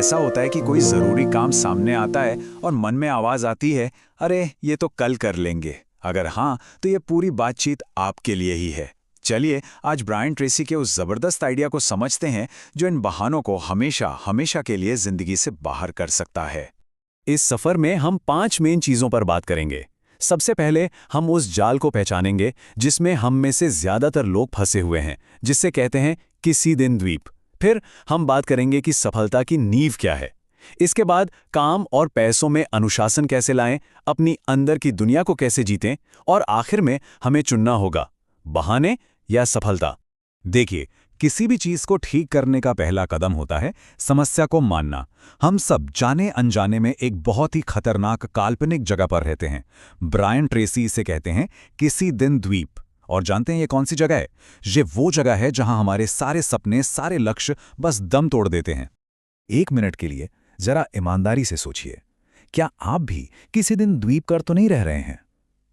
ऐसा होता है कि कोई ज़रूरी काम सामने आता है और मन में आवाज़ आती है, अरे ये तो कल कर लेंगे। अगर हाँ, तो ये पूरी बातचीत आपके लिए ही है। चलिए आज ब्रायन ट्रेसी के उस ज़बरदस्त आइडिया को समझते हैं जो इन बहानों को हमेशा हमेशा के लिए ज़िंदगी से बाहर कर सकता है। इस सफर में हम 5 मेन चीजों पर बात करेंगे। सबसे पहले हम उस जाल को पहचानेंगे जिसमें हम में से ज्यादातर लोग फंसे हुए हैं, जिससे कहते हैं किसी दिन द्वीप। फिर हम बात करेंगे कि सफलता की नींव क्या है। इसके बाद काम और पैसों में अनुशासन कैसे लाएं, अपनी अंदर की दुनिया को कैसे जीतें, और आखिर में हमें चुनना होगा बहाने या सफलता। देखिए, किसी भी चीज को ठीक करने का पहला कदम होता है समस्या को मानना। हम सब जाने अनजाने में एक बहुत ही खतरनाक काल्पनिक जगह पर रहते हैं। ब्रायन ट्रेसी इसे कहते हैं किसी दिन द्वीप। और जानते हैं ये कौन सी जगह है? ये वो जगह है जहां हमारे सारे सपने, सारे लक्ष्य बस दम तोड़ देते हैं। 1 मिनट के लिए जरा ईमानदारी से सोचिए, क्या आप भी किसी दिन द्वीप कर तो नहीं रह रहे हैं?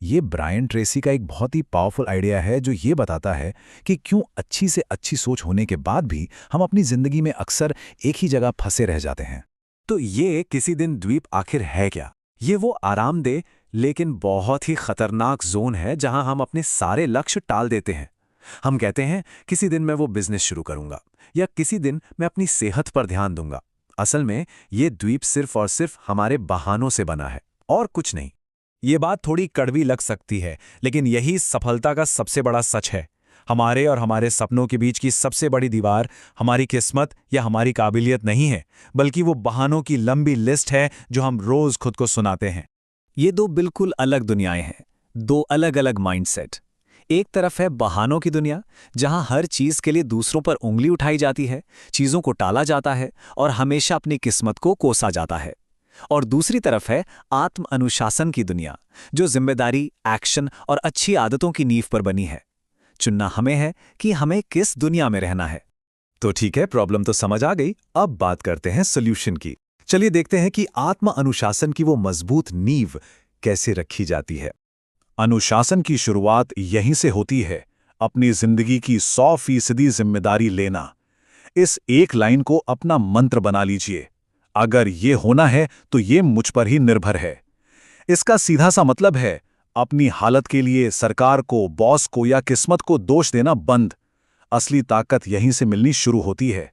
ये ब्रायन ट्रेसी का एक बहुत ही पावरफुल आइडिया है जो ये बताता है कि क्यों अच्छी से अच्छी सोच होने के बाद भी हम अपनी जिंदगी में अक्सर एक ही जगह फंसे रह जाते हैं। तो ये किसी दिन द्वीप आखिर है क्या? ये वो आरामदेह लेकिन बहुत ही खतरनाक जोन है जहां हम अपने सारे लक्ष्य टाल देते हैं। हम कहते हैं किसी दिन मैं वो बिजनेस शुरू करूंगा, या किसी दिन मैं अपनी सेहत पर ध्यान दूंगा। असल में ये द्वीप सिर्फ और सिर्फ हमारे बहानों से बना है और कुछ नहीं। ये बात थोड़ी कड़वी लग सकती है, लेकिन यही सफलता का सबसे बड़ा सच है। हमारे और हमारे सपनों के बीच की सबसे बड़ी दीवार हमारी किस्मत या हमारी काबिलियत नहीं है, बल्कि वो बहानों की लंबी लिस्ट है जो हम रोज खुद को सुनाते हैं। ये 2 बिल्कुल अलग दुनियाएं हैं, 2 अलग अलग माइंडसेट। एक तरफ है बहानों की दुनिया, जहां हर चीज के लिए दूसरों पर उंगली उठाई जाती है, चीजों को टाला जाता है और हमेशा अपनी किस्मत को कोसा जाता है। और दूसरी तरफ है आत्म अनुशासन की दुनिया, जो जिम्मेदारी, एक्शन और अच्छी आदतों की नींव पर बनी है। चुनना हमें है कि हमें किस दुनिया में रहना है। तो ठीक है, प्रॉब्लम तो समझ आ गई। अब बात करते हैं सॉल्यूशन की। चलिए देखते हैं कि आत्म अनुशासन की वो मजबूत नींव कैसे रखी जाती है। अनुशासन की शुरुआत यहीं से होती है, अपनी जिंदगी की 100% जिम्मेदारी लेना। इस एक लाइन को अपना मंत्र बना लीजिए, अगर ये होना है तो ये मुझ पर ही निर्भर है। इसका सीधा सा मतलब है अपनी हालत के लिए सरकार को, बॉस को या किस्मत को दोष देना बंद। असली ताकत यहीं से मिलनी शुरू होती है।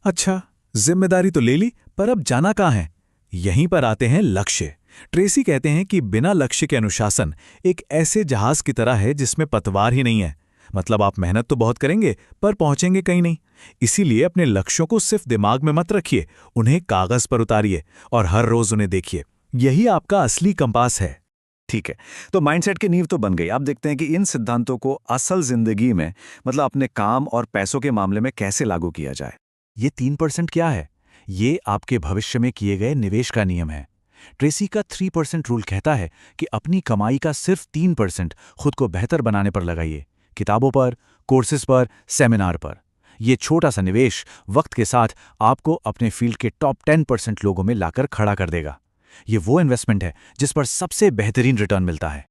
अच्छा, जिम्मेदारी तो ले ली, पर अब जाना कहाँ है? यहीं पर आते हैं लक्ष्य। ट्रेसी कहते हैं कि बिना लक्ष्य के अनुशासन एक ऐसे जहाज की तरह है जिसमें पतवार ही नहीं है। मतलब आप मेहनत तो बहुत करेंगे पर पहुंचेंगे कहीं नहीं। इसीलिए अपने लक्ष्यों को सिर्फ दिमाग में मत रखिए, उन्हें कागज पर उतारिए और हर रोज उन्हें देखिए। यही आपका असली कंपास है। ठीक है, तो माइंडसेट की नींव तो बन गई। अब देखते हैं कि इन सिद्धांतों को असल जिंदगी में, मतलब अपने काम और पैसों के मामले में कैसे लागू किया जाए। ये 3% क्या है? ये आपके भविष्य में किए गए निवेश का नियम है। ट्रेसी का 3% रूल कहता है कि अपनी कमाई का सिर्फ 3% खुद को बेहतर बनाने पर लगाइए, किताबों पर, कोर्सेज पर, सेमिनार पर। ये छोटा सा निवेश वक्त के साथ आपको अपने फील्ड के टॉप 10% लोगों में लाकर खड़ा कर देगा। ये वो इन्वेस्टमेंट है जिस पर सबसे बेहतरीन रिटर्न मिलता है।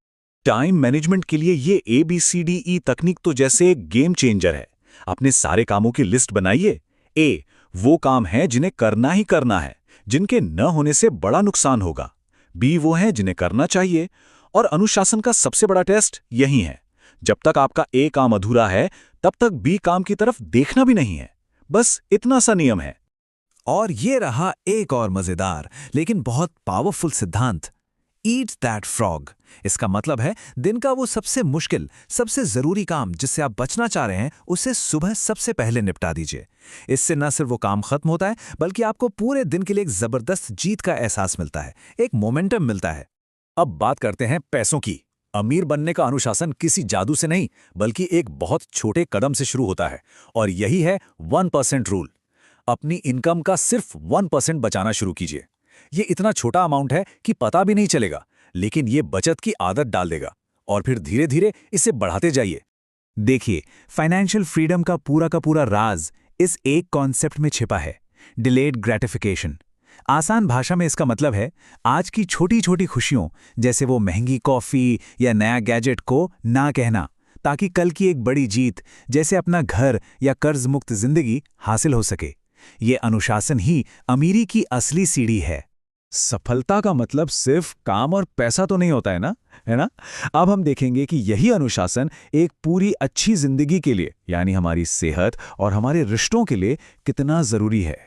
टाइम मैनेजमेंट के लिए ये ABCDE तकनीक तो जैसे एक गेम चेंजर है। अपने सारे कामों की लिस्ट बनाइए। ए, वो काम है जिन्हें करना ही करना है, जिनके न होने से बड़ा नुकसान होगा। बी, वो हैं जिन्हें करना चाहिए। और अनुशासन का सबसे बड़ा टेस्ट यही है। जब तक आपका ए काम अधूरा है, तब तक बी काम की तरफ देखना भी नहीं है। बस इतना सा नियम है। और ये रहा एक और मजेदार लेकिन बहुत पावरफुल सिद्धांत, ईट दैट फ्रॉग। इसका मतलब है दिन का वो सबसे मुश्किल, सबसे जरूरी काम जिससे आप बचना चाह रहे हैं, उसे सुबह सबसे पहले निपटा दीजिए। इससे न सिर्फ वो काम खत्म होता है, बल्कि आपको पूरे दिन के लिए एक जबरदस्त जीत का एहसास मिलता है, एक मोमेंटम मिलता है। अब बात करते हैं पैसों की। अमीर बनने का अनुशासन किसी जादू से नहीं, बल्कि एक बहुत छोटे कदम से शुरू होता है, और यही है 1% रूल। अपनी इनकम का सिर्फ 1% बचाना शुरू कीजिए। ये इतना छोटा अमाउंट है कि पता भी नहीं चलेगा, लेकिन ये बचत की आदत डाल देगा, और फिर धीरे धीरे इसे बढ़ाते जाइए। देखिए, फाइनेंशियल फ्रीडम का पूरा राज इस एक कॉन्सेप्ट में छिपा है, डिलेड ग्रेटिफिकेशन। आसान भाषा में इसका मतलब है आज की छोटी छोटी खुशियों, जैसे वो महंगी कॉफी या नया गैजेट, को ना कहना, ताकि कल की एक बड़ी जीत, जैसे अपना घर या कर्ज मुक्त जिंदगी, हासिल हो सके। ये अनुशासन ही अमीरी की असली सीढ़ी है। सफलता का मतलब सिर्फ काम और पैसा तो नहीं होता है ना? अब हम देखेंगे कि यही अनुशासन एक पूरी अच्छी जिंदगी के लिए, यानी हमारी सेहत और हमारे रिश्तों के लिए कितना जरूरी है।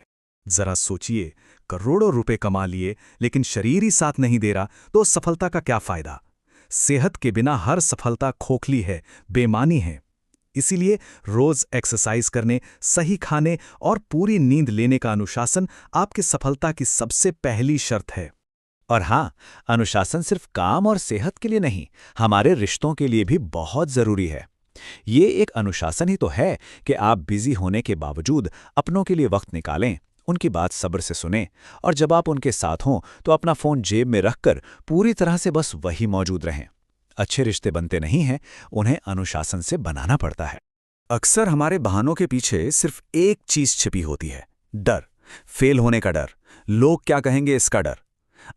जरा सोचिए, करोड़ों रुपए कमा लिए लेकिन शरीर ही साथ नहीं दे रहा, तो सफलता का क्या फायदा? सेहत के बिना हर सफलता खोखली है, बेमानी है। इसीलिए रोज एक्सरसाइज करने, सही खाने और पूरी नींद लेने का अनुशासन आपकी सफलता की सबसे पहली शर्त है। और हाँ, अनुशासन सिर्फ काम और सेहत के लिए नहीं, हमारे रिश्तों के लिए भी बहुत जरूरी है। ये एक अनुशासन ही तो है कि आप बिजी होने के बावजूद अपनों के लिए वक्त निकालें, उनकी बात सब्र से सुनें, और जब आप उनके साथ हों तो अपना फोन जेब में रखकर पूरी तरह से बस वही मौजूद रहें। अच्छे रिश्ते बनते नहीं हैं, उन्हें अनुशासन से बनाना पड़ता है। अक्सर हमारे बहानों के पीछे सिर्फ एक चीज छिपी होती है, डर। फेल होने का डर, लोग क्या कहेंगे इसका डर।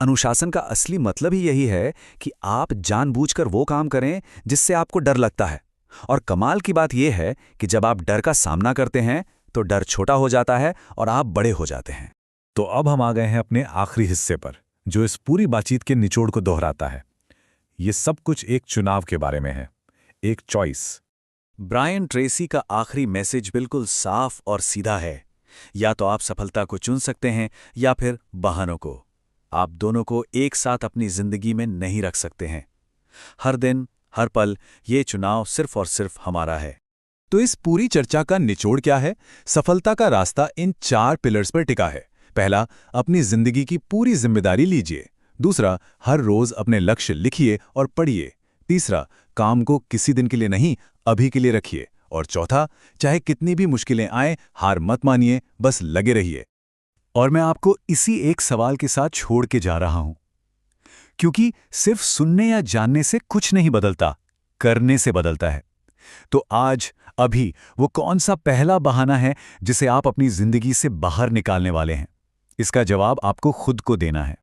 अनुशासन का असली मतलब ही यही है कि आप जानबूझकर वो काम करें जिससे आपको डर लगता है। और कमाल की बात यह है कि जब आप डर का सामना करते हैं तो डर छोटा हो जाता है और आप बड़े हो जाते हैं। तो अब हम आ गए हैं अपने आखिरी हिस्से पर, जो इस पूरी बातचीत के निचोड़ को दोहराता है। ये सब कुछ एक चुनाव के बारे में है, एक चॉइस। ब्रायन ट्रेसी का आखिरी मैसेज बिल्कुल साफ और सीधा है। या तो आप सफलता को चुन सकते हैं या फिर बहानों को। आप दोनों को एक साथ अपनी जिंदगी में नहीं रख सकते हैं। हर दिन, हर पल ये चुनाव सिर्फ और सिर्फ हमारा है। तो इस पूरी चर्चा का निचोड़ क्या है? सफलता का रास्ता इन 4 पिलर्स पर टिका है। पहला, अपनी जिंदगी की पूरी जिम्मेदारी लीजिए। दूसरा, हर रोज अपने लक्ष्य लिखिए और पढ़िए। तीसरा, काम को किसी दिन के लिए नहीं, अभी के लिए रखिए। और चौथा, चाहे कितनी भी मुश्किलें आए, हार मत मानिए, बस लगे रहिए। और मैं आपको इसी एक सवाल के साथ छोड़ के जा रहा हूं, क्योंकि सिर्फ सुनने या जानने से कुछ नहीं बदलता, करने से बदलता है। तो आज, अभी, वो कौन सा पहला बहाना है जिसे आप अपनी जिंदगी से बाहर निकालने वाले हैं? इसका जवाब आपको खुद को देना है।